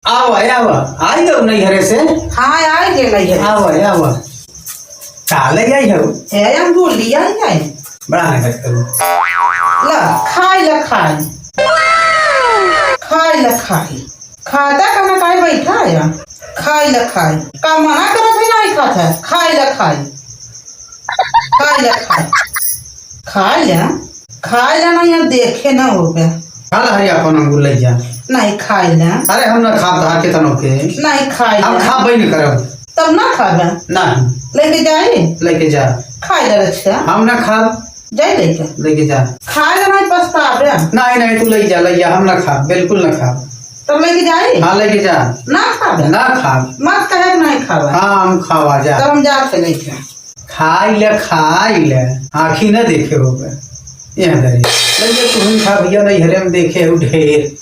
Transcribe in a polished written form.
आवा आवा आई गो नहीं हरे से हाँ आई गेलै है आवा आवा काले आई हो हे हम बोली आई आई बड़ा है करू ला खाई खाई खाता का काय बैठा है खाई का मना करत है नहीं खाता है खाई नहीं देखे ना हो गया काला हरी अपन अंगूर ले जा नहीं खाई ले अरे हम ना खा धा के तनो के नहीं खाई हम खा बई नहीं करब तब ना खाबे नहीं लेके जाए लेके जा खाई ले अच्छा हम ना खा जाए लेके जा खाई ले नहीं पछतावे नहीं तू ले जा हम ना खा बिल्कुल ना खा तब लेके जाए हाँ लेके जा ना खाबे ना खा मत कहे कि नहीं खाबे हाँ हम खावा जा तब हम जाके लेके खाई ले आँखी न देखे होगा यहाँ धरी लगे तुम खा भैया नहीं हरे हम देखे हो ढेर